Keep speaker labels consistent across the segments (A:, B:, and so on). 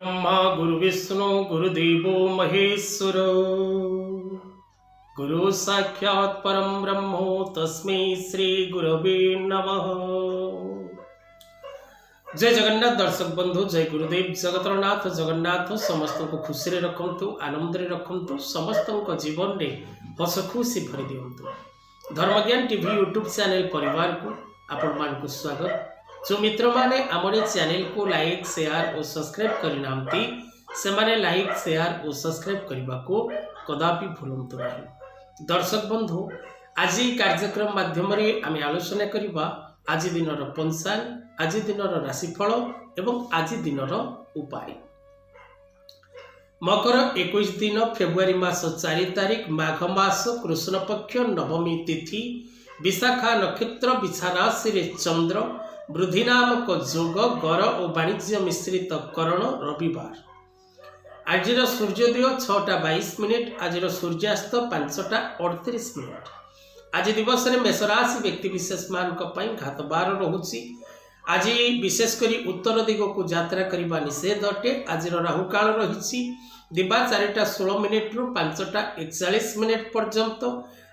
A: ब्रह्मा गुरुविष्णु गुरुदेवो महेश्वर गुरु साक्षात् परम ब्रह्म तस्मै श्री गुरवे नमः। जय जगन्नाथ दर्शक बंधु, जय गुरुदेव जगतरनाथ जगन्नाथ समस्त को खुशी रे रखंतु, आनंद रे रखंतु, समस्त को जीवन रे हस खुशी भरी दियंतु। धर्मज्ञान टीवी यूट्यूब चैनल परिवार को आपण मान को स्वागत। जो मित्र माने आमरे चैनल को लाइक शेयर और सब्सक्राइब करनांती से माने लाइक शेयर और सब्सक्राइब करबा को कदापि भूलंतु नहीं। दर्शक बंधु, आज कार्यक्रम माध्यम रे आमे आलोचना करबा आज दिनर पंचांग, आज दिनर राशिफल एवं आज दिनर उपाय। मकर 21 दिन फेब्रुआरी मास 4 तारिख माघ मास कृष्ण पक्ष नवमी तिथि विशाखा नक्षत्र विछा राशि रे चंद्र वृद्धि नामक जोग गर और वाणिज्य मिश्रित करण रविवार। आज सूर्योदय 6:22, आज सूर्यास्त 5:38। आज दिवस में मेष राशि व्यक्ति विशेष मान घातबार रोचे। आज विशेषकर उत्तर दिग को यात्रा करने निषेध अटे। आज राहुकाल रही दिबा 4:16 रु 5:41 पर्यंत।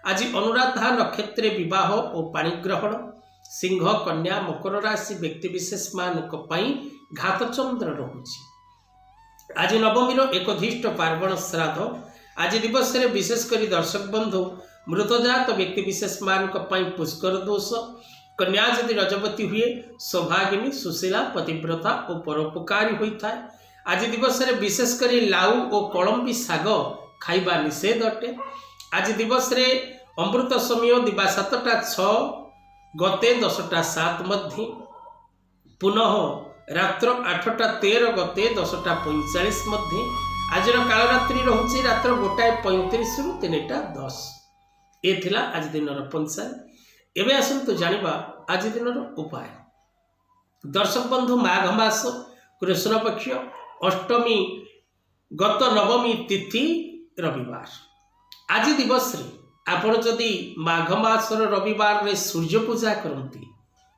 A: आज अनुराधा नक्षत्र विवाह और पाणिग्रहण। सिंह कन्या मकर राशि व्यक्ति विशेष मान घात चंद्र रोचे। आज नवमी एकधिष्ट पार्वण श्राद्ध। आज दिवस में विशेषकर दर्शक बंधु मृतजात व्यक्ति विशेष मान पुष्कर दोष। कन्या यदि रजवती हुए सौभागिनी सुशीला पतिव्रता और परोपकारी होता है। आज दिवस में विशेषकर लाउ और कलम्बी साग खाइबा निषेध अटे। आज दिवस में अमृत समय दिबा 7:06 गते 10:07 मध्य, पुनः रात्र 8:13 गते 10:45 मध्य। आज कालरात्रि रोचे रात्र 1:35 रु 3:10। ये थिला आज दिनर पंचांग। एवं आसतु जानिबा आज दिनर उपाय। दर्शक बंधु, माघ मास कृष्ण पक्ष अष्टमी गत नवमी तिथि रविवार। आज दिवस रे आपण जदि माघ मासर रविवार रे सूर्य पूजा करती,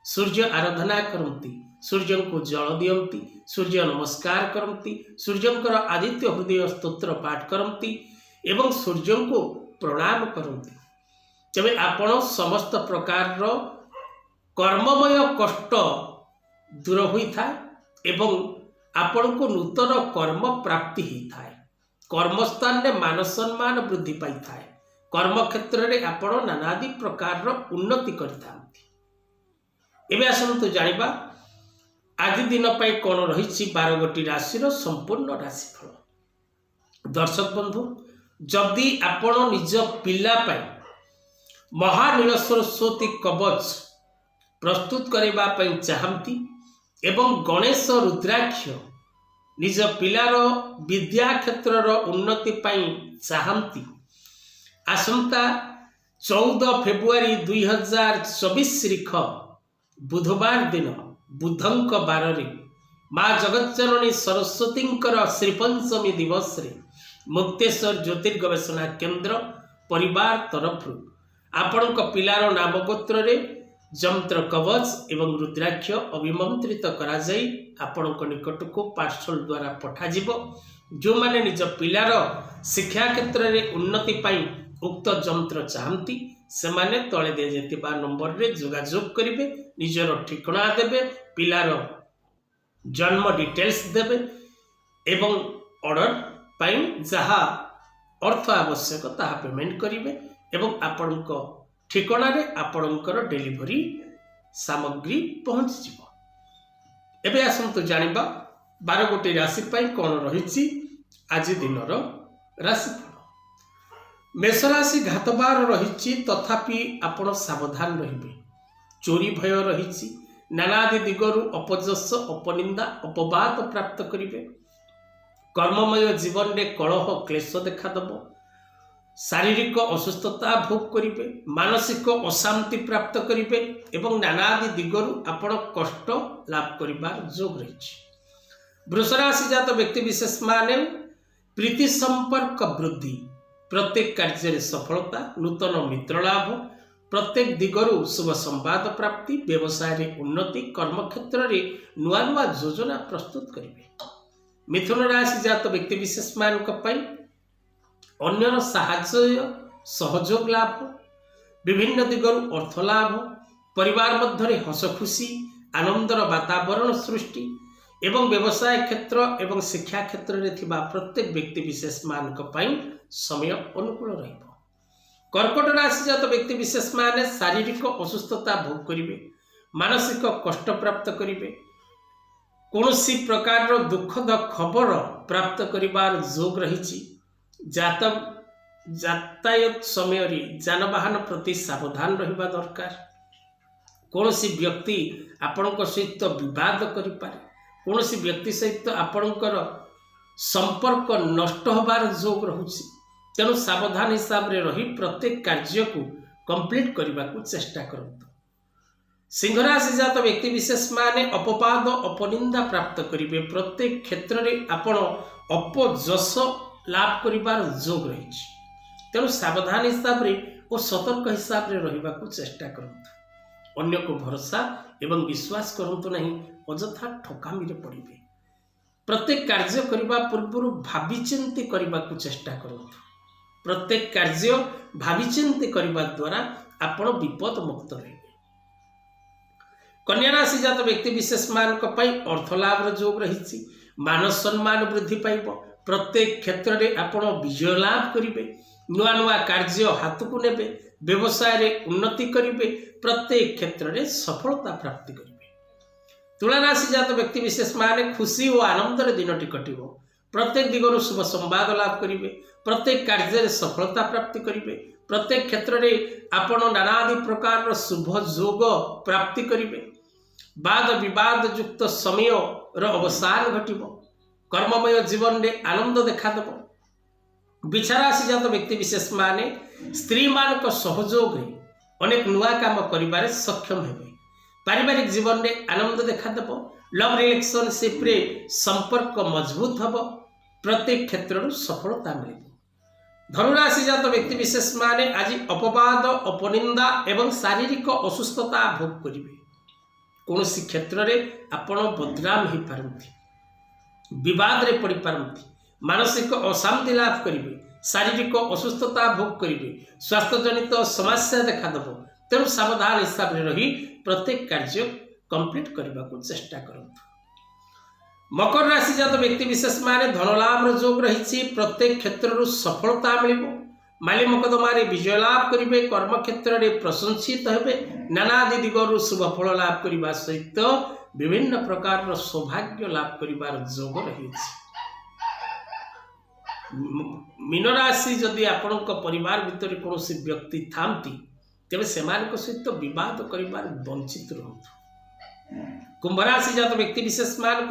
A: सूर्य आराधना करती, सूर्य को जल दियंती, सूर्य नमस्कार करती, सूर्यंकर आदित्य हृदय स्तोत्र पाठ करती एवं सूर्य को प्रणाम करती, तेबे आपण समस्त प्रकार कर्ममय कष्ट दूर होता है एवं आपण को नूतन कर्म प्राप्ति होता है। कर्मस्थान में मान सम्मान वृद्धि पाई था। कर्म क्षेत्र में आपण नानादि प्रकार उन्नति करते। आसतु जानिबा आज दिन पर कौन रही 12 गोटी राशि संपूर्ण राशिफल। दर्शक बंधु, जदि आपण निज पिला महानील सरस्वती कवच प्रस्तुत करने चाहती एवं गणेश रुद्राक्ष निज पिलार विद्या क्षेत्र उन्नति चाहती, आसंता 14 फेब्रुआरी 2024 बुधवार दिन बुधंक बार रे माँ जगज्जननी सरस्वती श्रीपंचमी दिवस रे मुक्तेश्वर ज्योतिर्गवेषणा केन्द्र परिवार तरफ आपण पिलार नाम गोत्र रे जंत्र कवच एवं रुद्राक्ष अभिमंत्रित करा जाई आपण निकट को पार्सल द्वारा पठाजिब। जो माने निज पिलार शिक्षा क्षेत्र रे उन्नति पाई उक्त जंत्र चाहती से माने तले दे जेतिबा नंबर रे जोगाजोग करिवे, निजर ठिकाना देबे, पिलार जन्म डिटेल्स देबे एवं ऑर्डर पाई जहा अर्थ आवश्यक ताहा पेमेंट करिवे एवं आपणक ठिकाना रे आपणकर डिलीवरी सामग्री पहुंच जिवो। एबे आसंतु जानिबा 12 गोटी राशि पाई कोन रहिछि आज दिनर राशिफल। मेष राशि घातबार रही, तथापि आपण सावधान रहिबे। चोरी भय रही, नानादि दिगरु अपजस अपनिंदा अपवाद प्राप्त करिवे। कर्ममय जीवन में कलह क्लेश देखादब। शारीरिक असुस्थता भोग करिवे, मानसिक अशांति प्राप्त करिवे एवं नानादि दिगरु आपण कष्ट लाभ करिबार जोग रही। वृष राशि जात व्यक्ति विशेष माने प्रीति संपर्क वृद्धि, प्रत्येक कार्य सफलता, नूतन मित्र लाभ, प्रत्येक दिगरु शुभ संवाद प्राप्ति, व्यवसाय रे उन्नति, कर्म क्षेत्र रे नुआ नुआ योजना प्रस्तुत करिवे। मिथुन राशि जात व्यक्ति विशेष मान अन्यर साहाय्य सहयोग लाभ, विभिन्न दिगरु अर्थ लाभ, परिवार मध्य हस खुशी आनंदर वातावरण सृष्टि एवं व्यवसाय क्षेत्र एवं शिक्षा क्षेत्र में थिबा प्रत्येक व्यक्ति विशेष मान समय अनुकूल रहिबो। कर्कट राशि जात व्यक्ति विशेष मान शारीरिक असुस्थता भोग करिवे, मानसिक कष्ट प्राप्त करिवे, कौनसी प्रकार दुखद खबर प्राप्त करिबार जोग रही। यातायात समय जानवाहन प्रति सावधान रहिबा दरकार। कौनसी व्यक्ति आपणक सहित विवाद करिपारे, कौनसी व्यक्ति सहित आपणकर संपर्क नष्ट होबार जोग रहुछि। तेणु सावधान हिसाब रे रही प्रत्येक कार्य को कंप्लीट करने को चेष्टा करंतु। सिंह राशि जात व्यक्ति विशेष माने अपवाद अपनिंदा प्राप्त करिवे, प्रत्येक क्षेत्र में आपण अपजस लाभ करिबार जोग रही। तेणु सावधान हिसाब रे और सतर्क हिसाब रे रहिबा को चेष्टा करंतु। अन्य को भरोसा एवं विश्वास करंतु नहीं, अजथा ठकामी रे पड़िबे। प्रत्येक कार्य करबा पूर्व भाविचिंती करबा को चेष्टा करंतु। प्रत्येक कार्य भाविचिंती करबा द्वारा आपण विपद मुक्त रहिबे। कन्या राशि जात व्यक्ति विशेष मान अर्थ लाभ जोग रही। मान सम्मान वृद्धि पाइब, प्रत्येक क्षेत्र में आपण विजय लाभ करिवे, नुआ नुआ कार्य हाथ को नेबे, व्यवसाय रे उन्नति करिवे, प्रत्येक क्षेत्र में सफलता प्राप्ति करिवे। तुला राशि जात व्यक्ति विशेष माने खुशी और आनंद रे दिनटी कटिबो, प्रत्येक दिगरु शुभ संवाद लाभ करिवे, प्रत्येक कार्य रे सफलता प्राप्ति करिवे, प्रत्येक क्षेत्र में आपण नानादि प्रकार शुभ जोग प्राप्ति करिवे। वाद विवाद युक्त समय अवसान घटिबो, कर्ममय जीवन में आनंद देखा। बिछा राशि जात व्यक्ति विशेष माने स्त्री मान सहयोग अनेक नुआ काम करिबारे सक्षम हेबे, पारिवारिक जीवन में आनंद देखा। लव रिलेशनशिप रे संपर्क मजबूत हब, प्रत्येक क्षेत्र सफलता मिले। धनुराशि जात व्यक्ति विशेष माने आज अपवाद अपनिंदा एवं शारीरिक असुस्थता भोग करिवे। कौनसी क्षेत्र में आपण बदनाम हो पारती, विवाद रे पड़ी पारती, मानसिक अशांति लाभ करिवे, शारीरिक असुस्थता भोग करिवे, स्वास्थ्य जनित समस्या देखा देव। तेणु सावधान हिसाब से रही प्रत्येक कार्य कंप्लीट करने को चेष्टा करंतु। मकर राशि जात व्यक्ति विशेष माने धन लाभ जोग रही, प्रत्येक क्षेत्र सफलता मिलिबो, माली मकदमारे विजय लाभ करिवे, कर्म क्षेत्र में प्रशंसित हेबे, नानादि दिगरु शुभ फल लाभ करने सहित विभिन्न प्रकार सौभाग्य लाभ करिबार जोग रही। मीन राशि जदि आपणक परिवार भितर कौन व्यक्ति थांती तेरे सेमानक सहित विवाद करिबार वंचित रहतु। कुंभ राशि जात व्यक्ति विशेष मानक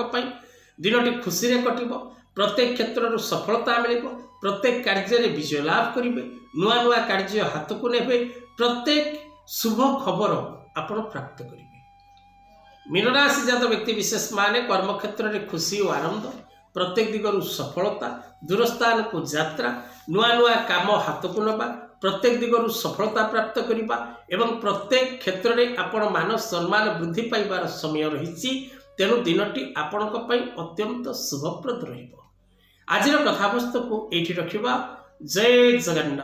A: दिनटी खुशी रे कटिबो, प्रत्येक क्षेत्र सफलता मिलिबो, प्रत्येक कार्य रे विजय लाभ करिवे, नुआ नुआ कार्य हाथ को नेबे, प्रत्येक शुभ खबर आपण प्राप्त करिवे। मीन राशि जात व्यक्ति विशेष माने कर्म क्षेत्र में खुशी और आनंद, प्रत्येक दिगरु सफलता, दूरस्थान को यात्रा, नुआ नुआ काम हाथ को नबा, प्रत्येक दिगरु सफलता प्राप्त करिबा एवं प्रत्येक क्षेत्र में आपण मान सम्मान वृद्धि पाइबार समय रही। तेणु दिनटी आपणक पई अत्यंत शुभप्रद रहिबो। आजिर कथावस्तु को एठी रखिबा। जय जगन्नाथ।